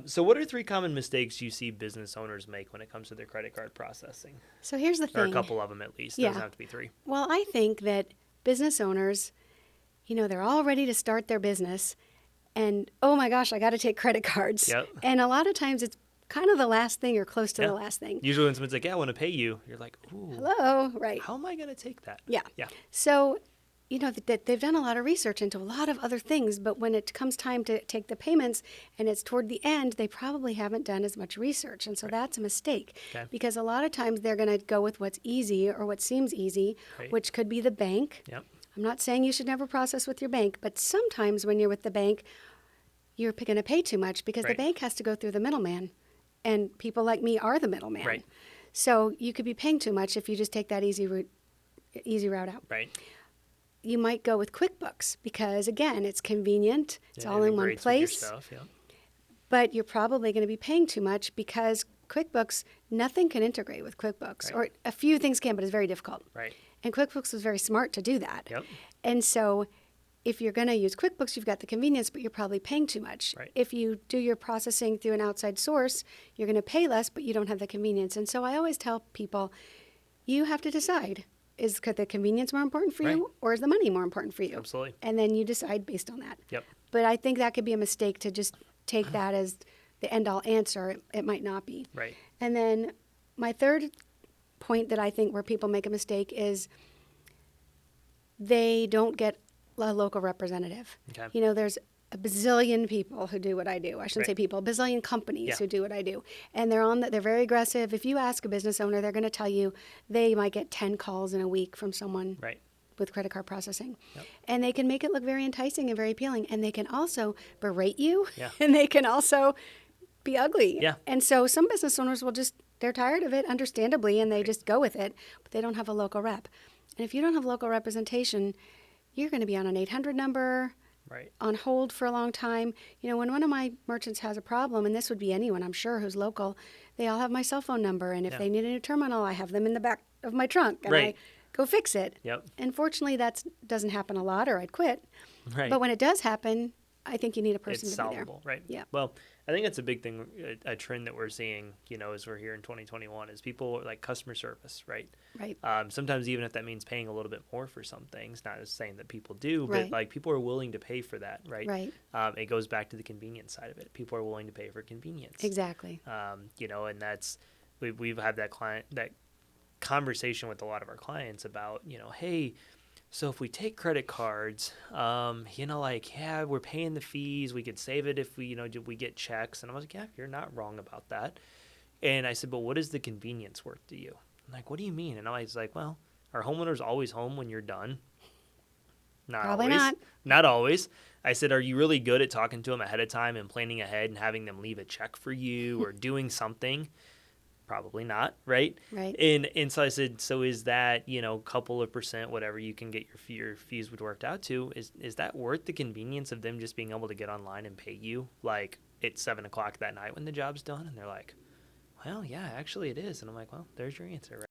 So what are 3 common mistakes you see business owners make when it comes to their credit card processing? So here's the thing. Or a couple of them at least. Yeah. Doesn't have to be 3. Well, I think that business owners, they're all ready to start their business and, oh my gosh, I got to take credit cards. Yep. And a lot of times it's kind of the last thing or close to the last thing. Usually when someone's like, yeah, I want to pay you, you're like, ooh. Hello, right. How am I going to take that? Yeah. Yeah. So, they've done a lot of research into a lot of other things, but when it comes time to take the payments and it's toward the end, they probably haven't done as much research. And so that's a mistake because a lot of times they're going to go with what's easy or what seems easy, which could be the bank. Yep. I'm not saying you should never process with your bank, but sometimes when you're with the bank, you're going to pay too much because the bank has to go through the middleman. And people like me are the middleman. Right. So you could be paying too much if you just take that easy route out. Right. You might go with QuickBooks because, again, it's convenient. It's all in one place. Stuff, yeah. But you're probably going to be paying too much because QuickBooks, nothing can integrate with QuickBooks. Or a few things can, but it's very difficult. Right. And QuickBooks was very smart to do that. Yep. And so if you're going to use QuickBooks, you've got the convenience, but you're probably paying too much. Right. If you do your processing through an outside source, you're going to pay less, but you don't have the convenience. And so I always tell people, you have to decide. Is the convenience more important for you or is the money more important for you? Absolutely. And then you decide based on that. Yep. But I think that could be a mistake to just take that as the end-all answer. It might not be. Right. And then my third point that I think where people make a mistake is they don't get a local representative. Okay. There's a bazillion people who do what I do. I shouldn't say people, a bazillion companies who do what I do. And they're very aggressive. If you ask a business owner, they're going to tell you they might get 10 calls in a week from someone with credit card processing. Yep. And they can make it look very enticing and very appealing. And they can also berate you. Yeah. And they can also be ugly. Yeah. And so some business owners they're tired of it, understandably, and they just go with it, but they don't have a local rep. And if you don't have local representation, you're going to be on an 800 number, on hold for a long time. When one of my merchants has a problem, and this would be anyone, I'm sure, who's local, they all have my cell phone number. And if they need a new terminal, I have them in the back of my trunk. And I go fix it. Yep. And fortunately, that doesn't happen a lot or I'd quit. Right. But when it does happen, I think you need a person It's to be solvable, there. right? Yeah. Well, I think that's a big thing, a trend that we're seeing, as we're here in 2021, is people like customer service, right? Right. Sometimes even if that means paying a little bit more for some things, not as saying that people do, Right. but like people are willing to pay for that, right? Right. It goes back to the convenience side of it. People are willing to pay for convenience. Exactly. And that's we've had that conversation with a lot of our clients about, hey, so if we take credit cards, we're paying the fees. We could save it if we get checks. And I was like, yeah, you're not wrong about that. And I said, but what is the convenience worth to you? I'm like, what do you mean? And I was like, well, are homeowners always home when you're done? Probably always. not. Not always. I said, are you really good at talking to them ahead of time and planning ahead and having them leave a check for you or doing something? Probably not, right? Right. And so I said, so is that, couple of percent, whatever you can get your fees would worked out to, is that worth the convenience of them just being able to get online and pay you like at 7:00 that night when the job's done? And they're like, well, yeah, actually it is. And I'm like, well, there's your answer, right?